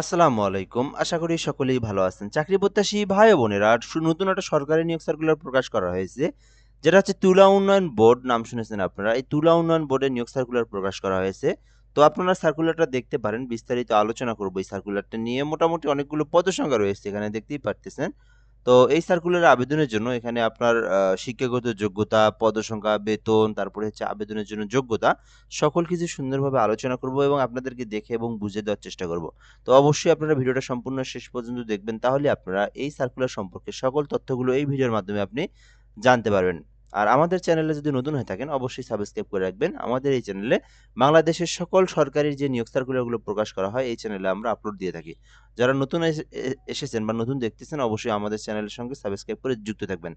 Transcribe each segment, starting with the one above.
আসসালামু আলাইকুম। আশা করি সকলেই ভালো আছেন। চাকরি প্রত্যাশী ভাই ও বোনেরা নতুন একটা সরকারি নিয়োগ সার্কুলার প্রকাশ করা হয়েছে। যেটা হচ্ছে তুলা উন্নয়ন বোর্ড নাম শুনেছেন আপনারা। এই তুলা উন্নয়ন বোর্ডের নিয়োগ সার্কুলার প্রকাশ করা হয়েছে। তো আপনারা সার্কুলারটা দেখতে পারেন। বিস্তারিত আলোচনা করব এই সার্কুলারটা নিয়ে। মোটামুটি অনেকগুলো পদসংখ্যা রয়েছে এখানে দেখতেই পারতেছেন। তো এই সার্কুলারে আবেদনের জন্য এখানে আপনার শিক্ষাগত যোগ্যতা, পদসংখ্যা, বেতন, তারপরে হচ্ছে আবেদনের জন্য যোগ্যতা সকল কিছু সুন্দরভাবে আলোচনা করব এবং আপনাদেরকে দেখে এবং বুঝিয়ে দেওয়ার চেষ্টা করব। তো অবশ্যই আপনারা ভিডিওটা সম্পূর্ণ শেষ পর্যন্ত দেখবেন তাহলে আপনারা এই সার্কুলার সম্পর্কে সকল তথ্যগুলো এই ভিডিওর মাধ্যমে আপনি জানতে পারবেন। আর আমাদের চ্যানেলে যদি নতুন হয়ে থাকেন অবশ্যই সাবস্ক্রাইব করে রাখবেন। আমাদের এই চ্যানেলে বাংলাদেশের সকল সরকারি যে নিয়োগ সার্কুলারগুলো প্রকাশ করা হয় এই চ্যানেলে আমরা আপলোড দিয়ে থাকি। যারা নতুন এসেছেন বা নতুন দেখতেছেন অবশ্যই আমাদের চ্যানেলের সঙ্গে সাবস্ক্রাইব করে যুক্ত থাকবেন।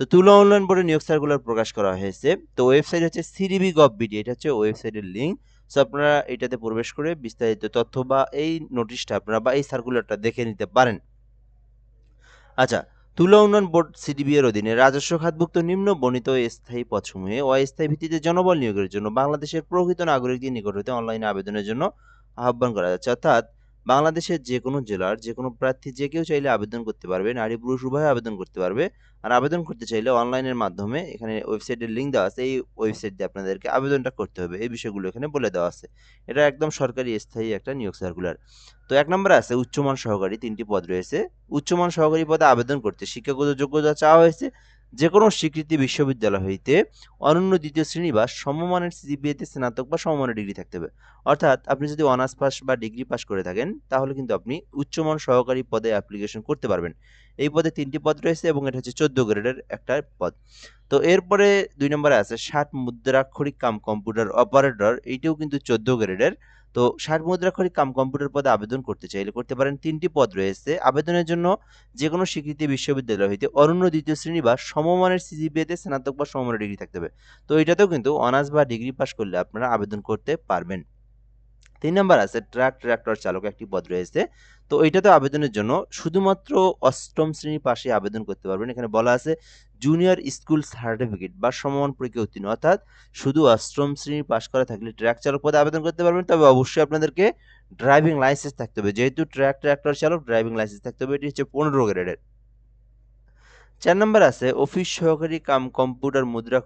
তো তুলা উন্নয়ন বোর্ডের নিয়োগ সার্কুলার প্রকাশ করা হয়েছে। তো ওয়েবসাইট হচ্ছে সিডিবি.গভ.বিডি, এটা হচ্ছে ওয়েবসাইটের লিঙ্ক। সো আপনারা এটাতে প্রবেশ করে বিস্তারিত তথ্য বা এই নোটিশটা আপনারা বা এই সার্কুলারটা দেখে নিতে পারেন। আচ্ছা, তুলা উন্নয়ন বোর্ড সিডিবি এর অধীনে রাজস্ব খাতভুক্ত নিম্ন বর্ণিত স্থায়ী পদসমূহে অস্থায়ী ভিত্তিতে জনবল নিয়োগের জন্য বাংলাদেশের প্রকৃত নাগরিকদের নিকট হতে অনলাইনে আবেদনের জন্য আহ্বান করা যাচ্ছে। অর্থাৎ বাংলাদেশের যে কোনো জেলার যে কোনো প্রার্থী যে কেউ চাইলে আবেদন করতে পারবে, নারী পুরুষ উভয়ে আবেদন করতে পারবে। আর আবেদন করতে চাইলে অনলাইনের মাধ্যমে এখানে ওয়েবসাইটের লিঙ্ক দেওয়া আছে, এই ওয়েবসাইট দিয়ে আপনাদেরকে আবেদনটা করতে হবে। এই বিষয়গুলো এখানে বলে দেওয়া আছে। এটা একদম সরকারি স্থায়ী একটা নিয়োগ সার্কুলার। তো ১ নম্বরে আছে উচ্চমান সহকারী, ৩ টি পদ রয়েছে। উচ্চমান সহকারী পদে আবেদন করতে শিক্ষাগত যোগ্যতা চাওয়া হয়েছে যেকোনো স্বীকৃতি বিশ্ববিদ্যালয় হইতে অনন্য দ্বিতীয় শ্রেণী বা সমমানের সিজিপিএতে স্নাতক বা সমমানের ডিগ্রি থাকতে হবে। অর্থাৎ আপনি যদি অনার্স পাস বা ডিগ্রি পাস করে থাকেন তাহলে কিন্তু আপনি উচ্চমান সহকারী পদে অ্যাপ্লিকেশন করতে পারবেন। এই পদে ৩ টি পদ রয়েছে এবং এটা হচ্ছে ১৪ গ্রেডের একটা পদ। তো এরপরে ২ নম্বরে আছে ৬০ মুদ্রাক্ষরিক কাম কম্পিউটার অপারেটর, এইটাও কিন্তু ১৪ গ্রেডের। তো ৬০ মুদ্রাক্ষরিক কাম কম্পিউটার পদে আবেদন করতে চাইলে করতে পারেন। ৩ টি পদ রয়েছে। আবেদনের জন্য যেকোনো স্বীকৃতি বিশ্ববিদ্যালয় হইতে অনন্য দ্বিতীয় শ্রেণী বা সমমানের সিজিপিএতে স্নাতক বা সমমানের ডিগ্রি থাকতে হবে। তো এটাতেও কিন্তু অনার্স বা ডিগ্রি পাস করলে আপনারা আবেদন করতে পারবেন। ৩ নাম্বার আছে ট্রাক্টর চালক, একটি পদ রয়েছে। তো এইটাতে আবেদনের জন্য শুধুমাত্র ৮ম শ্রেণী পাশে আবেদন করতে পারবেন। এখানে বলা আছে জুনিয়র স্কুল সার্টিফিকেট বা সমমান পরীক্ষায় উত্তীর্ণ। অর্থাৎ শুধু ৮ম শ্রেণী পাস করা থাকলে ট্রাক চালক পদে আবেদন করতে পারবেন। তবে অবশ্যই আপনাদেরকে ড্রাইভিং লাইসেন্স থাকতে হবে। যেহেতু ট্রাক্টর চালক, ড্রাইভিং লাইসেন্স থাকতে হবে। এটি হচ্ছে ১৫ গ্রেডের। ৪ নাম্বার আছে অফিস সহকারী কাম কম্পিউটার মুদ্রা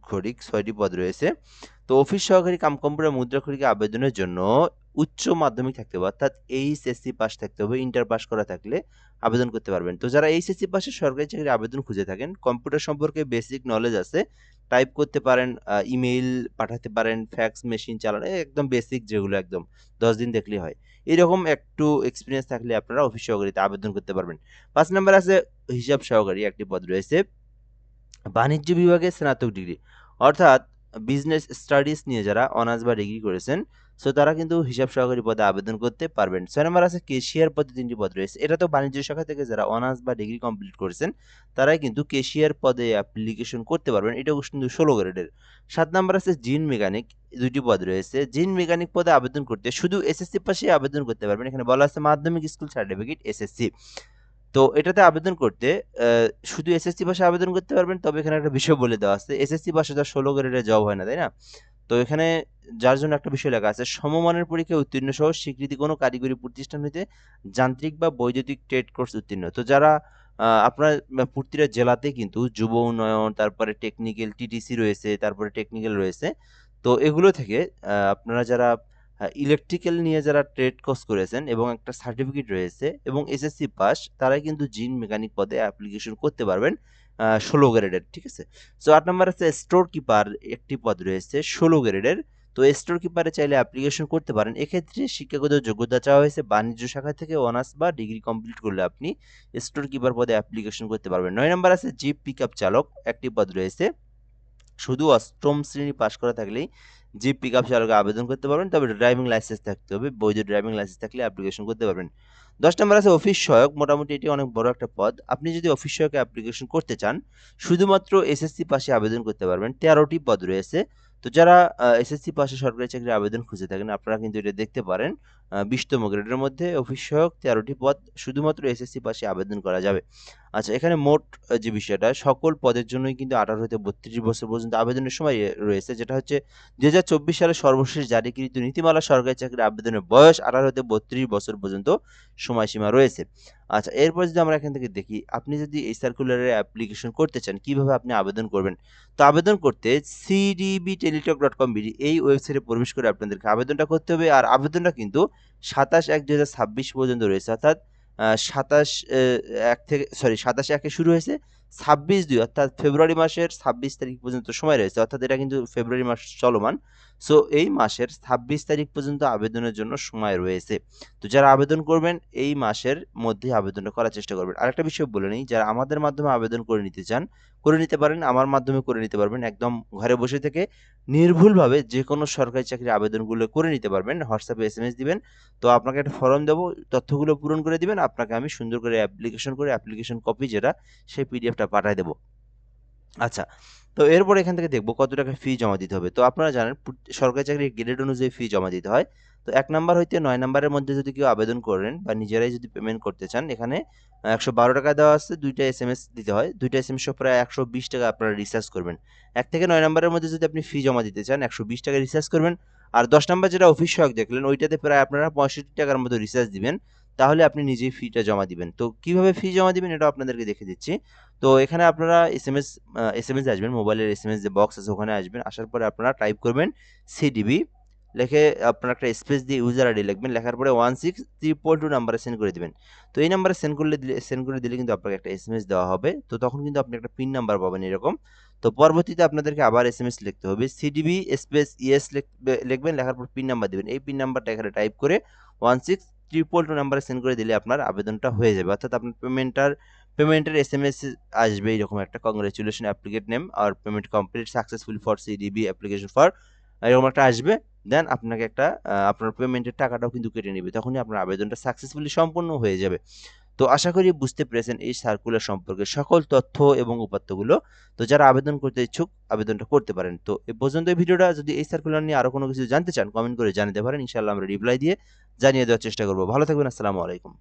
খড়িক, ৬ টি পদ রয়েছে। তো অফিস সহকারী কাম কম্পিউটার মুদ্রাক্ষরিকে আবেদনের জন্য উচ্চ মাধ্যমিক থাকতে হবে, অর্থাৎ এইচএসসি পাস থাকতে হবে। ইন্টার পাস করা থাকলে আবেদন করতে পারবেন। তো যারা এইচএসসি পাশে সরকারি চাকরির আবেদন খুঁজে থাকেন, কম্পিউটার সম্পর্কে বেসিক নলেজ আছে, টাইপ করতে পারেন, ইমেইল পাঠাতে পারেন, ফ্যাক্স মেশিন চালানো, একদম বেসিক যেগুলো একদম ১০ দিন দেখলেই হয়। এরকম একটু এক্সপেরিয়েন্স থাকলে আপনারা অফিস সহকারীতে আবেদন করতে পারবেন। ৫ নাম্বার আছে হিসাব সহকারী, একটি পদ রয়েছে। বাণিজ্য বিভাগে স্নাতক ডিগ্রি, অর্থাৎ বিজনেস স্টাডিজ নিয়ে যারা অনার্স বা ডিগ্রি করেছেন, সো তারা কিন্তু হিসাব সহকারী পদে আবেদন করতে পারবেন। ৬ নম্বর আছে ক্যাশিয়ার পদে ৩ টি পদ রয়েছে। এটা তো বাণিজ্য শাখা থেকে যারা অনার্স বা ডিগ্রি কমপ্লিট করেছেন তারাই কিন্তু ক্যাশিয়ার পদে অ্যাপ্লিকেশন করতে পারবেন। এটাও কিন্তু ১৬ গ্রেডের। ৭ নম্বর আছে জিন মেকানিক, ২ টি পদ রয়েছে। জিন মেকানিক পদে আবেদন করতে শুধু এসএসসি পাশে আবেদন করতে পারবেন। এখানে বলা আছে মাধ্যমিক স্কুল সার্টিফিকেট এসএসসি। তো এটাতে আবেদন করতে আ শুধু এসএসসি পাশে আবেদন করতে পারবেন। তবে এখানে একটা বিষয় বলে দেওয়া আছে। এসএসসি পাশে তো আর ১৬ গ্রেডের জব হয় না, তাই না? তো এখানে যার জন্য একটা বিষয় লেখা আছে, সমমানের পরীক্ষায় উত্তীর্ণ সহ স্বীকৃতি কোনো কারিগরি প্রতিষ্ঠান হইতে যান্ত্রিক বা বৈদ্যুতিক ট্রেড কোর্স উত্তীর্ণ। তো যারা আপনার প্রতিটা জেলাতেই কিন্তু যুব উন্নয়ন, তারপরে টেকনিক্যাল টিটিসি রয়েছে, তারপরে টেকনিক্যাল রয়েছে। তো এগুলো থেকে আপনারা যারা ইলেকট্রিক্যাল নিয়ে যারা ট্রেড কোর্স করেছেন এবং একটা সার্টিফিকেট রয়েছে এবং এসএসসি পাস, তারাই কিন্তু জিন মেকানিক পদে অ্যাপ্লিকেশন করতে পারবেন ১৬ গ্রেডের। ঠিক আছে? সো ৮ নাম্বার আছে স্টোর কিপার, একটি পদ রয়েছে ১৬ গ্রেডের। তো স্টোর কিপারে চাইলে অ্যাপ্লিকেশন করতে পারেন। এক্ষেত্রে শিক্ষাগত যোগ্যতা চাওয়া হয়েছে বাণিজ্য শাখা থেকে অনার্স বা ডিগ্রি কমপ্লিট করলে আপনি স্টোর কিপার পদে অ্যাপ্লিকেশন করতে পারবেন। ৯ নাম্বার আছে জিপ পিকআপ চালক, একটি পদ রয়েছে। শুধু ৮ম শ্রেণী পাস করা থাকলেই জিপ পিকআপ চালকে আবেদন করতে পারবেন। তবে ড্রাইভিং লাইসেন্স থাকতে হবে। বৈধ ড্রাইভিং লাইসেন্স থাকলে অ্যাপ্লিকেশন করতে পারবেন। ১০ নাম্বার আছে অফিস সহায়ক। মোটামুটি এটি অনেক বড় একটা পদ। আপনি যদি অফিস সহায়কে অ্যাপ্লিকেশন করতে চান, শুধুমাত্র এসএসসি পাশে আবেদন করতে পারবেন। ১৩ টি পদ রয়েছে। তো যারা এসএসসি পাশে সরকারি চাকরির আবেদন খুঁজে থাকেন, আপনারা কিন্তু এটা দেখতে পারেন। 20তম গ্রেডের মধ্যে অফিস সহায়ক 13টি পদ শুধুমাত্র এসএসসি পাশে আবেদন করা যাবে। আচ্ছা, এখানে মোট যে বিষয়টা সকল পদের জন্যই কিন্তু 18 হতে 32 বছর পর্যন্ত আবেদনের সময় রয়েছে, যেটা হচ্ছে 2024 সালে সর্বশেষ জারিকৃত নীতিমালা সরকারি চাকরির আবেদনের বয়স 18 হতে 32 বছর পর্যন্ত সময়সীমা রয়েছে। আচ্ছা, এরপর যদি আমরা এখান থেকে দেখি, আপনি যদি এই সার্কুলারে অ্যাপ্লিকেশন করতে চান, কিভাবে আপনি আবেদন করবেন? তো আবেদন করতে cdbteletalk.com.bd এই ওয়েবসাইটে প্রবেশ করে আপনাদেরকে আবেদনটা করতে হবে। আর আবেদনটা কিন্তু 27/1/2026 পর্যন্ত রয়েছে, অর্থাৎ 27/1 শুরু হয়েছে, 26/2 অর্থাৎ ফেব্রুয়ারি মাসের 26 তারিখ পর্যন্ত সময় রয়েছে, অর্থাৎ এটা কিন্তু ফেব্রুয়ারি মাস চলমান। সো এই মাসের 26 তারিখ পর্যন্ত আবেদনের জন্য সময় রয়েছে। তো যারা আবেদন করবেন এই মাসের মধ্যেই আবেদনটা করার চেষ্টা করবেন। আরেকটা বিষয় বলে নিই, যারা আমাদের মাধ্যমে আবেদন করে নিতে চান, করে নিতে পারেন, আমার মাধ্যমে করে নিতে পারবেন। একদম ঘরে বসে থেকে নির্ভুলভাবে যেকোনো সরকারি চাকরির আবেদনগুলো করে নিতে পারবেন। হোয়াটসঅ্যাপে এসএমএস দিবেন। তো আপনাকে একটা ফর্ম দেবো, তথ্যগুলো পূরণ করে দিবেন। আপনাকে আমি সুন্দর করে অ্যাপ্লিকেশন কপি যেটা, সেই পিডিএফটা পাঠায় দেবো। আচ্ছা, তো এরপর এখান থেকে দেখব কত টাকা ফি জমা দিতে হবে। তো আপনারা জানেন সরকারি চাকরির গ্রেড অনুযায়ী ফি জমা দিতে হয়। তো 1 নাম্বার হইতে 9 নাম্বারের মধ্যে যদি কেউ আবেদন করেন বা নিজেরাই যদি পেমেন্ট করতে চান, এখানে 112 টাকা দেওয়া আছে, 2টা এসএমএস দিতে হয়। 2টা এসএমএস সহ প্রায় 120 টাকা আপনারা রিচার্জ করবেন। 1 থেকে 9 নাম্বারের মধ্যে যদি আপনি ফি জমা দিতে চান, 120 টাকা রিচার্জ করবেন। আর 10 নাম্বার যেটা অফিস সহায়ক দেখলেন, ওইটাতে প্রায় আপনারা 65 টাকার মতো রিচার্জ দিবেন। তাহলে আপনি নিজেই ফিটা জমা দিবেন। তো কিভাবে ফি জমা দিবেন এটাও আপনাদেরকে দেখিয়ে দিচ্ছি। তো এখানে আপনারা এসএমএস আসবেন, মোবাইলের এসএমএস যে বক্স আছে ওখানে আসবেন। আসার পরে আপনারা টাইপ করবেন সিডিবি, লিখে আপনারা একটা স্পেস দিয়ে ইউজার আইডি লিখবেন। লেখার পরে 16322 নাম্বারে সেন্ড করে দিবেন। তো এই নাম্বারে সেন্ড করে দিলে কিন্তু আপনাকে একটা এসএমএস দেওয়া হবে। তো তখন কিন্তু আপনি একটা পিন নাম্বার পাবেন এরকম। তো পরবর্তীতে আপনাদেরকে আবার এসএমএস লিখতে হবে। সিডিবি স্পেস ইএস লিখবেন, লেখার পর পিন নাম্বার দিবেন। এই পিন নাম্বারটা এখানে টাইপ করে 16322 নাম্বারে সেন্ড করে দিলে আপনার আবেদনটা হয়ে যাবে। অর্থাৎ আপনার পেমেন্টের এসএমএস আসবে এরকম একটা, কংগ্রেচুলেশন অ্যাপ্লিকেট নেম আর payment complete successful for CDB application for, এরকম একটা আসবে। দেন আপনাকে একটা আপনার পেমেন্টের টাকাটাও কিন্তু কেটে নেবে, তখনই আপনার আবেদনটা সাকসেসফুলি সম্পন্ন হয়ে যাবে। তো আশা করি বুঝতে পেরেছেন এই সার্কুলার সম্পর্কে সকল তথ্য এবং উপাত্তগুলো। তো যারা আবেদন করতে ইচ্ছুক আবেদনটা করতে পারেন। তো এ পর্যন্ত এই ভিডিওটা, যদি এই সার্কুলার নিয়ে আরো কোনো কিছু জানতে চান কমেন্ট করে জানাতে পারেন, ইনশাআল্লাহ আমরা রিপ্লাই দিয়ে জানিয়ে দেওয়ার চেষ্টা করব। ভালো থাকবেন, আসসালামু আলাইকুম।